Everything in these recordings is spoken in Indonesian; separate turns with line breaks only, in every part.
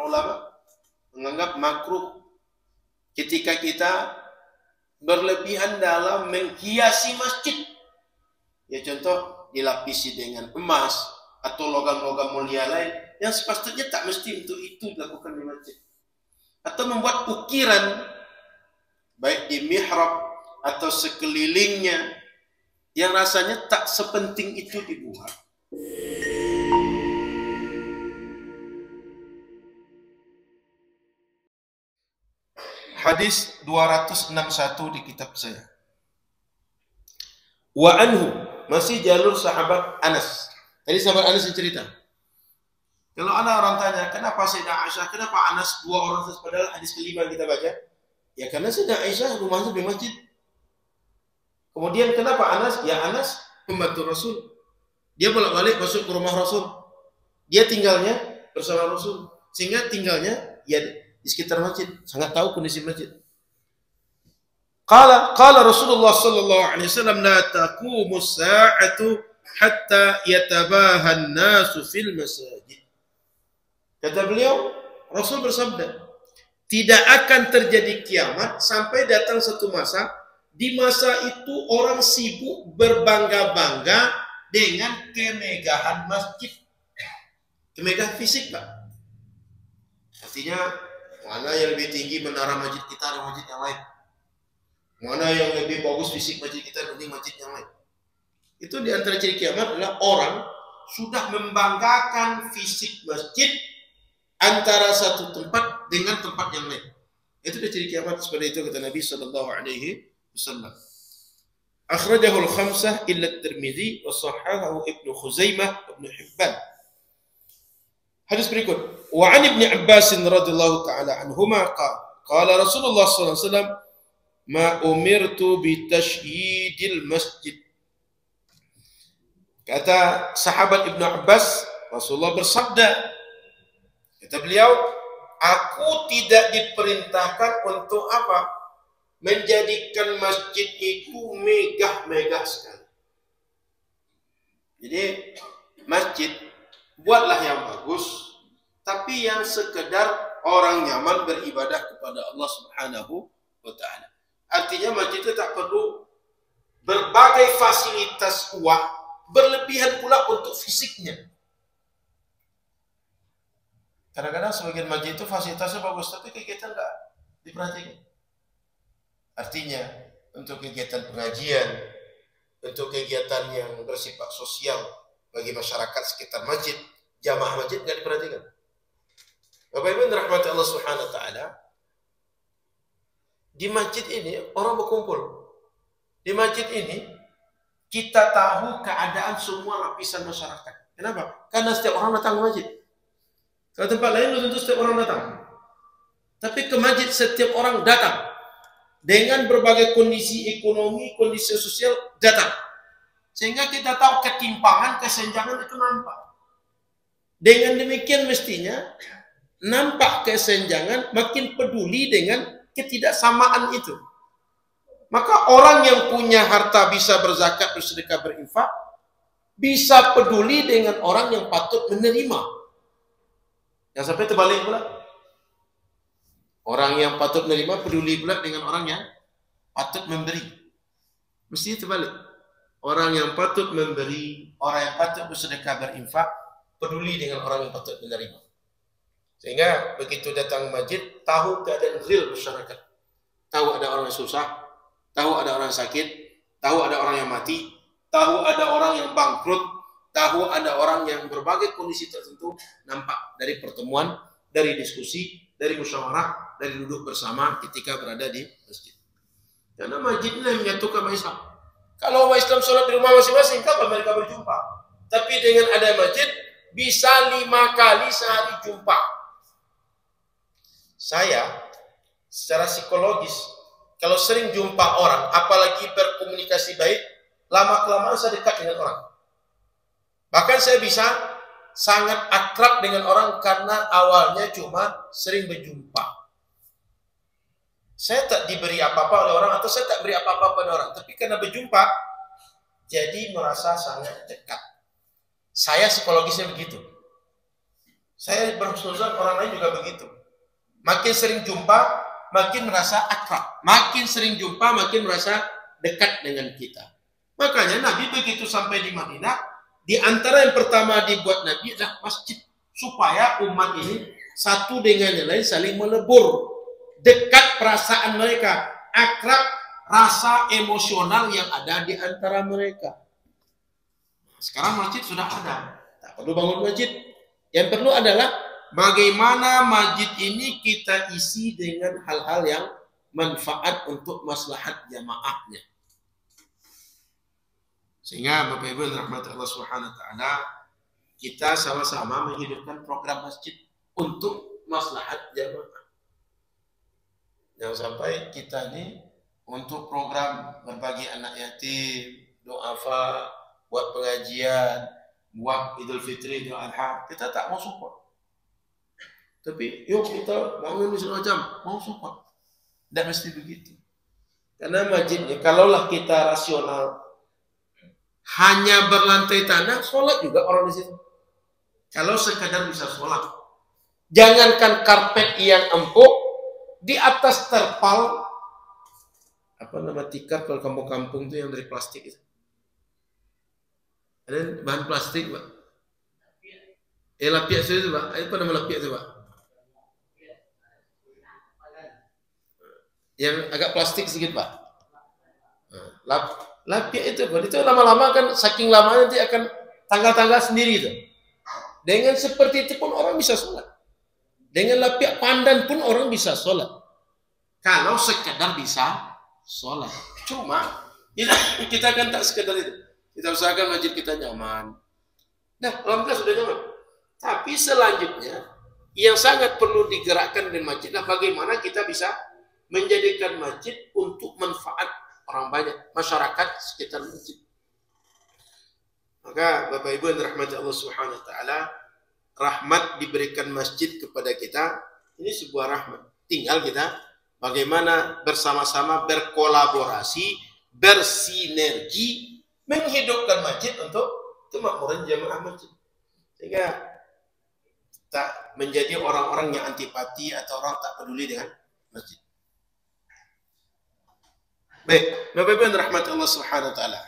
ulama menganggap makruh ketika kita berlebihan dalam menghiasi masjid. Ya contoh, dilapisi dengan emas atau logam-logam mulia lain yang sepatutnya tak mesti untuk itu dilakukan di masjid. Atau membuat ukiran baik di mihrab atau sekelilingnya yang rasanya tak sepenting itu dibuat. Hadis 261 di kitab saya. Wa anhu, masih jalur sahabat Anas. Tadi sahabat Anas yang cerita. Kalau ada orang tanya, kenapa Sayyidah Aisyah, kenapa Anas dua orang saja, padahal hadis kelima kita baca? Ya karena Sayyidah Aisyah rumahnya di masjid. Kemudian kenapa Anas? Ya Anas pembantu Rasul. Dia bolak-balik masuk ke rumah Rasul. Dia tinggalnya bersama Rasul. Sehingga tinggalnya ya di sekitar masjid. Sangat tahu kondisi masjid. Qala Rasulullah sallallahu alaihi wasallam la taqumu as-sa'atu hatta yatabaha an-nasu fil masajid. Kata beliau, Rasul bersabda, tidak akan terjadi kiamat sampai datang satu masa, di masa itu orang sibuk berbangga-bangga dengan kemegahan masjid. Kemegahan fisik, Pak. Artinya, mana yang lebih tinggi menara masjid kita dan masjid yang lain. Mana yang lebih bagus fisik masjid kita dibanding masjid yang lain. Itu di antara ciri kiamat adalah orang sudah membanggakan fisik masjid antara satu tempat dengan tempat yang lain. Itu dia ciri kiamat seperti itu kata Nabi sallallahu alaihi wasallam. Akhrajahu al-khamsah illa at-Tirmidzi wa sahahahu Ibnu Khuzaimah Ibnu Hibban. Hadis berikut. Wa 'an Ibnu Abbas radhiyallahu taala anhuma qala Rasulullah sallallahu alaihi wasallam ma umirtu bi tashyidil masjid. Kata sahabat Ibnu Abbas, Rasulullah bersabda, kata beliau, aku tidak diperintahkan untuk apa? Menjadikan masjid itu megah-megah sekali. Jadi masjid buatlah yang bagus, tapi yang sekedar orang nyaman beribadah kepada Allah Subhanahu wa taala. Artinya masjid itu tak perlu berbagai fasilitas wah, berlebihan pula untuk fisiknya. Kadang-kadang sebagian masjid itu fasilitasnya bagus, tapi kegiatan enggak diperhatikan. Artinya, untuk kegiatan pengajian, untuk kegiatan yang bersifat sosial bagi masyarakat sekitar masjid, jamaah masjid enggak diperhatikan. Bapak Ibu yang dirahmati Allah Subhanahu wa taala, di masjid ini orang berkumpul. Di masjid ini kita tahu keadaan semua lapisan masyarakat. Kenapa? Karena setiap orang datang ke masjid. Kalau tempat lain belum tentu setiap orang datang. Tapi ke masjid setiap orang datang. Dengan berbagai kondisi ekonomi, kondisi sosial datang. Sehingga kita tahu ketimpangan, kesenjangan itu nampak. Dengan demikian mestinya nampak kesenjangan, makin peduli dengan ketidaksamaan itu. Maka orang yang punya harta bisa berzakat, bersedekah, berinfak, bisa peduli dengan orang yang patut menerima. Yang sampai terbalik pula. Orang yang patut menerima peduli pula dengan orang yang patut memberi. Mestinya terbalik. Orang yang patut memberi, orang yang patut bersedekah, berinfak, peduli dengan orang yang patut menerima. Sehingga begitu datang masjid, tahu keadaan real masyarakat. Tahu ada orang yang susah, tahu ada orang yang sakit, tahu ada orang yang mati, tahu ada orang yang bangkrut, tahu ada orang yang berbagai kondisi tertentu, nampak dari pertemuan, dari diskusi, dari musyawarah, dari duduk bersama ketika berada di masjid. Karena masjid ini yang menyatukan umat Islam. Kalau umat Islam sholat di rumah masing-masing, kapan mereka berjumpa? Tapi dengan ada masjid, bisa 5 kali sehari jumpa. Saya, secara psikologis, kalau sering jumpa orang, apalagi berkomunikasi baik, lama-kelamaan saya dekat dengan orang. Bahkan saya bisa sangat akrab dengan orang karena awalnya cuma sering berjumpa. Saya tak diberi apa-apa oleh orang atau saya tak beri apa-apa pada orang. Tapi karena berjumpa, jadi merasa sangat dekat. Saya psikologisnya begitu. Saya berhusnuzon orang lain juga begitu. Makin sering jumpa, makin merasa akrab. Makin sering jumpa, makin merasa dekat dengan kita. Makanya Nabi begitu sampai di Madinah, di antara yang pertama dibuat Nabi adalah masjid. Supaya umat ini satu dengan yang lain saling melebur. Dekat perasaan mereka. Akrab rasa emosional yang ada di antara mereka. Sekarang masjid sudah ada. Tak perlu bangun masjid. Yang perlu adalah bagaimana masjid ini kita isi dengan hal-hal yang manfaat untuk maslahat jamaahnya. Sehingga Bapak Ibu yang dirahmati Allah Subhanahu wa taala, kita sama-sama menghidupkan program masjid untuk maslahat jamaah. Jangan sampai kita ini untuk program berbagi anak yatim, doafa, buat pengajian, buat Idul Fitri, Idul Adha, kita tak mau support. Tapi yuk kita bangun di semacam mau support. Tidak mesti begitu. Karena masjidnya, kalaulah kita rasional, hanya berlantai tanah, sholat juga orang di situ. Kalau sekadar bisa sholat. Jangankan karpet yang empuk, di atas terpal, apa nama tikar kalau kampung-kampung itu yang dari plastik itu. Ada bahan plastik, Pak. Lapiak itu, Pak. Apa nama lapiak itu, Pak? Yang agak plastik sedikit, Pak. Lapiak itu, Pak. Itu lama-lama kan, saking lamanya nanti akan tanggal-tanggal sendiri itu. Dengan seperti itu pun orang bisa sholat. Dengan lapiak pandan pun orang bisa sholat. Kalau sekadar bisa sholat. Cuma, kita kan tak sekadar itu. Kita usahakan masjid kita nyaman. Nah, alhamdulillah sudah nyaman. Tapi selanjutnya, yang sangat perlu digerakkan di masjid adalah bagaimana kita bisa menjadikan masjid untuk manfaat orang banyak, masyarakat sekitar masjid. Maka Bapak Ibu yang dirahmati Allah Subhanahu wa taala, rahmat diberikan masjid kepada kita, ini sebuah rahmat. Tinggal kita bagaimana bersama-sama berkolaborasi, bersinergi, menghidupkan masjid untuk kemakmuran jamaah masjid. Sehingga tak menjadi orang-orang yang antipati atau orang tak peduli dengan masjid. Baik, Bapak Ibu yang dirahmati Allah Subhanahu wa taala.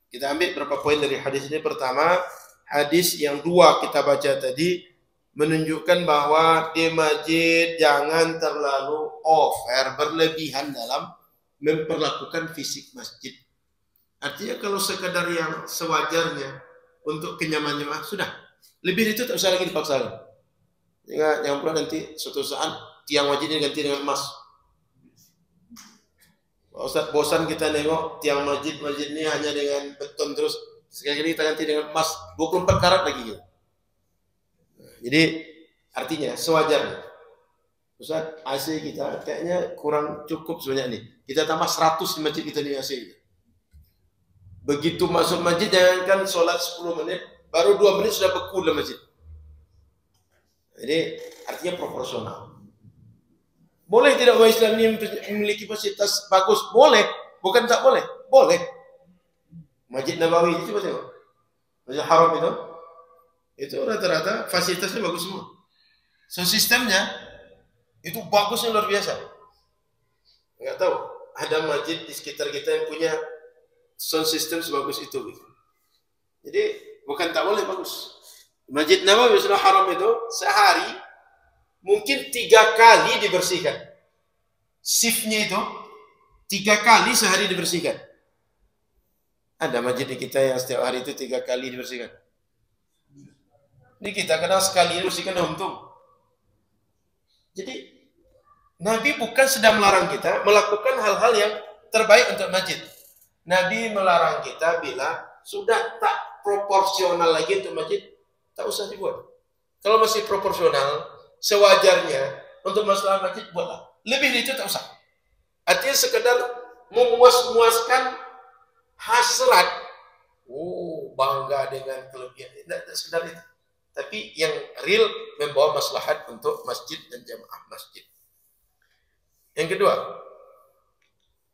Kita ambil beberapa poin dari hadis ini. Pertama, hadis yang dua kita baca tadi menunjukkan bahwa di masjid jangan terlalu over, berlebihan dalam memperlakukan fisik masjid. Artinya kalau sekadar yang sewajarnya untuk kenyamanan jemaah sudah. Lebih itu tak usah lagi dipaksakan. Jangan pula nanti suatu saat tiang masjidnya ganti dengan emas. Ustaz, bosan kita nengok tiang masjid ini hanya dengan beton terus, sekali-kali kita ganti dengan emas 24 karat lagi gitu. Jadi artinya sewajarnya. Ustaz, AC kita kayaknya kurang cukup sebanyak ini. Kita tambah 100 di masjid kita di AC gitu. Begitu masuk masjid jangankan sholat 10 menit, baru 2 menit sudah beku dalam masjid. Jadi artinya proporsional. Boleh tidak orang Islam ini memiliki fasilitas bagus? Boleh. Bukan tak boleh. Boleh. Masjid Nabawi itu coba tengok. Masjid Haram itu rata-rata fasilitasnya bagus semua. So sistemnya itu bagusnya luar biasa. Enggak tahu ada masjid di sekitar kita yang punya sound system sebagus itu. Jadi bukan tak boleh, bagus. Masjid Nabawi Masjid Haram itu sehari mungkin 3 kali dibersihkan. Shiftnya itu 3 kali sehari dibersihkan. Ada masjid di kita yang setiap hari itu 3 kali dibersihkan. Ini kita kenal sekali dibersihkan untung. Jadi Nabi bukan sedang melarang kita melakukan hal-hal yang terbaik untuk masjid. Nabi melarang kita bila sudah tak proporsional lagi untuk masjid, tak usah dibuat. Kalau masih proporsional, sewajarnya untuk masalah masjid buatlah. Lebih dari itu tak usah. Artinya sekedar memuaskan hasrat. Oh, bangga dengan kelebihan. Tidak sekedar itu. Tapi yang real membawa maslahat untuk masjid dan jamaah masjid. Yang kedua,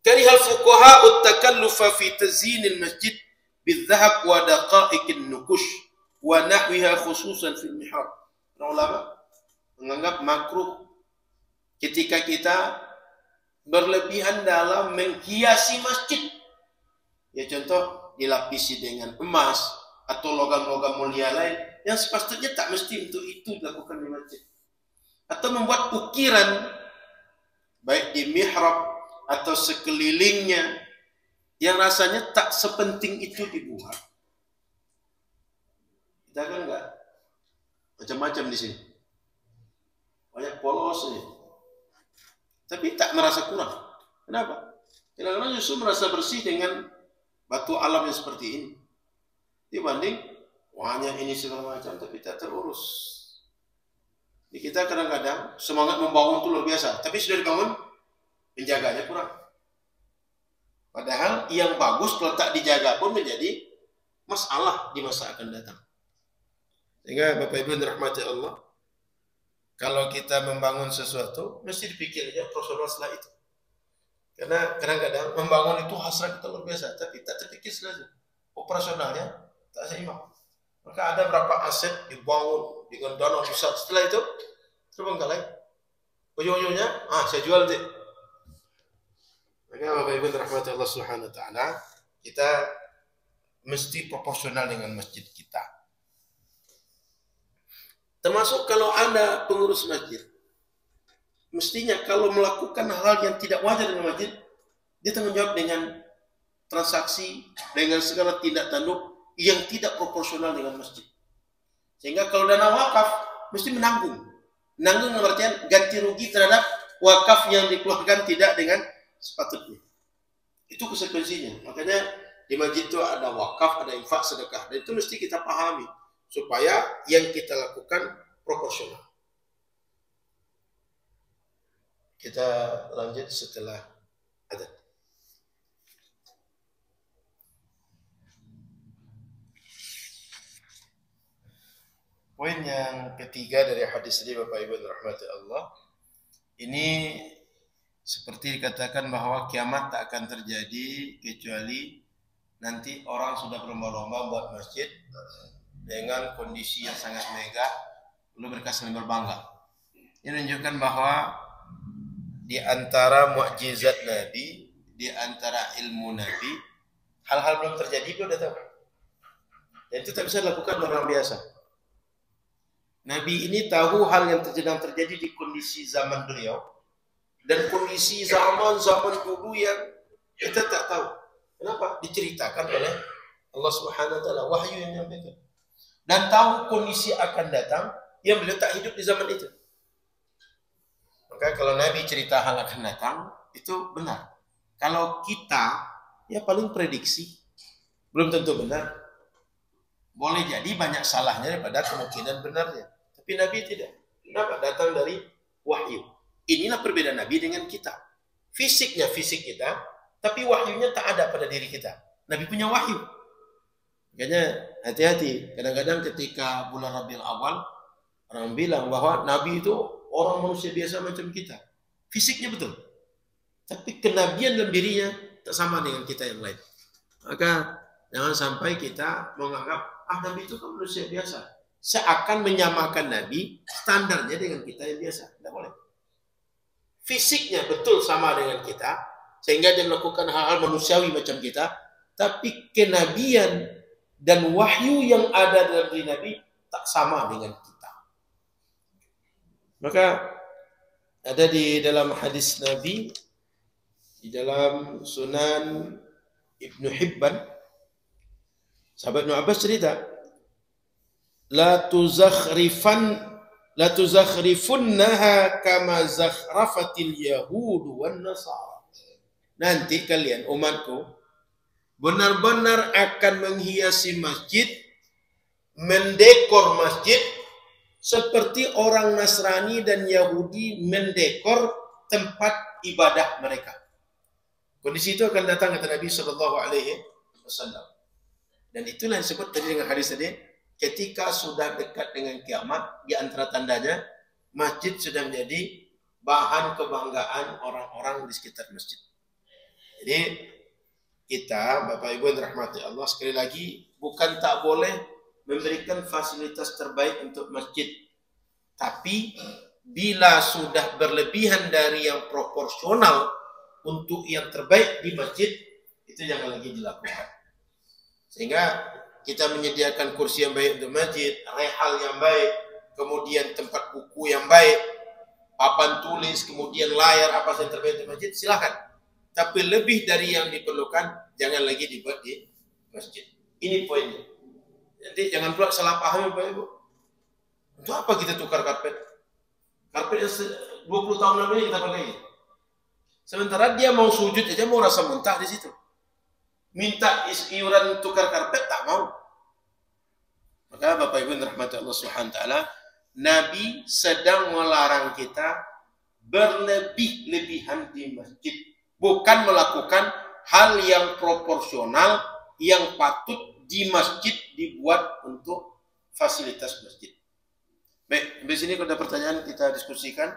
karihal fuqaha at-takallufa fi tazyin al-masjid bil-dhahab wa daqa'iq an-nukush wa nahwiha khususan fil mihrab. Para ulama menganggap makruh ketika kita berlebihan dalam menghiasi masjid. Ya contoh, dilapisi dengan emas atau logam-logam mulia lain yang sepatutnya tak mesti untuk itu dilakukan di masjid. Atau membuat ukiran baik di mihrab atau sekelilingnya yang rasanya tak sepenting itu dibuat. Kita kan enggak macam-macam di sini. Banyak polos ini. Tapi tak merasa kurang. Kenapa? Kadang-kadang justru merasa bersih dengan batu alam yang seperti ini. Dibanding hanya ini segala macam tapi tak terurus. Di kita kadang-kadang semangat membangun itu luar biasa, tapi sudah dibangun penjaganya kurang. Padahal yang bagus kalau tak dijaga pun menjadi masalah di masa akan datang. Sehingga Bapak Ibu dirahmati Allah, kalau kita membangun sesuatu mesti dipikir aja profesional setelah itu. Karena kadang-kadang membangun itu hasrat kita luar biasa, tapi tak terpikir setelah operasionalnya tak seimbang. Maka ada berapa aset dibangun dengan dana besar, setelah itu terbengkalai. Ujung-ujungnya, saya jual deh. Maka Bapak Ibu rahmati Allah Subhanahu wa taala, kita mesti proporsional dengan masjid kita. Termasuk kalau Anda pengurus masjid, mestinya kalau melakukan hal yang tidak wajar dengan masjid, dia tanggung jawab dengan transaksi, dengan segala tindak tanduk yang tidak proporsional dengan masjid. Sehingga kalau dana wakaf mesti menanggung. Menanggung artian ganti rugi terhadap wakaf yang dikeluarkan tidak dengan sepatutnya. Itu konsekuensinya. Makanya di masjid itu ada wakaf, ada infak, sedekah. Dan itu mesti kita pahami supaya yang kita lakukan proporsional. Kita lanjut setelah adzan. Poin yang ketiga dari hadis ini Bapak Ibu rahmati Allah, ini seperti dikatakan bahwa kiamat tak akan terjadi kecuali nanti orang sudah berlomba-lomba buat masjid dengan kondisi yang sangat megah, lalu mereka saling berbangga. Ini menunjukkan bahwa di antara mukjizat Nabi, di antara ilmu Nabi, hal-hal belum terjadi belum datang. Dan itu tak bisa dilakukan orang biasa. Nabi ini tahu hal yang sedang terjadi di kondisi zaman beliau dan kondisi zaman dulu yang kita tak tahu. Kenapa? Diceritakan oleh Allah Subhanahu wa taala, wahyu yang menyampaikan. Dan tahu kondisi akan datang yang beliau tak hidup di zaman itu. Maka kalau Nabi cerita hal akan datang, itu benar. Kalau kita, ya paling prediksi, belum tentu benar. Boleh jadi banyak salahnya daripada kemungkinan benarnya. Tapi Nabi tidak. Kenapa? Datang dari wahyu. Inilah perbedaan Nabi dengan kita. Fisiknya fisik kita, tapi wahyunya tak ada pada diri kita. Nabi punya wahyu. Makanya hati-hati. Kadang-kadang ketika bulan Rabiul Awal, orang bilang bahwa Nabi itu orang manusia biasa macam kita. Fisiknya betul. Tapi kenabian dalam dirinya tak sama dengan kita yang lain. Maka jangan sampai kita menganggap Nabi itu kan manusia biasa. Seakan menyamakan Nabi standarnya dengan kita yang biasa. Tidak boleh. Fisiknya betul sama dengan kita, sehingga dia melakukan hal-hal manusiawi macam kita, tapi kenabian dan wahyu yang ada dalam diri Nabi tak sama dengan kita. Maka ada di dalam hadis Nabi, di dalam Sunan Ibnu Hibban, sahabat Ibnu Abbas cerita, la tuzakhrifunnaha kama zakhrafatil yahud wan nasara. Nanti kalian umatku benar-benar akan menghiasi masjid, mendekor masjid seperti orang Nasrani dan Yahudi mendekor tempat ibadah mereka. Kondisi itu akan datang kata Nabi sallallahu alaihi wasallam. Dan itulah yang disebut tadi dengan hadis tadi, ketika sudah dekat dengan kiamat, di antara tandanya masjid sudah menjadi bahan kebanggaan orang-orang di sekitar masjid. Jadi kita, Bapak Ibu yang dirahmati Allah, sekali lagi bukan tak boleh memberikan fasilitas terbaik untuk masjid, Tapi bila sudah berlebihan dari yang proporsional untuk yang terbaik di masjid, itu jangan lagi dilakukan. Sehingga kita menyediakan kursi yang baik untuk masjid, rehal yang baik, kemudian tempat buku yang baik, papan tulis, kemudian layar, apa yang terbaik di masjid, silakan. Tapi lebih dari yang diperlukan, jangan lagi dibuat di masjid. Ini poinnya. Nanti jangan pula salah paham Bapak Ibu. Untuk apa kita tukar karpet? Karpet 20 tahun lalu kita pakai. Sementara dia mau sujud aja mau rasa mentah di situ. Minta iuran tukar karpet tak mau. Maka Bapak Ibu rahmati Allah Subhanahu wa taala, Nabi sedang melarang kita berlebih-lebihan di masjid, bukan melakukan hal yang proporsional yang patut di masjid dibuat untuk fasilitas masjid. Baik, di sini kalau ada pertanyaan kita diskusikan.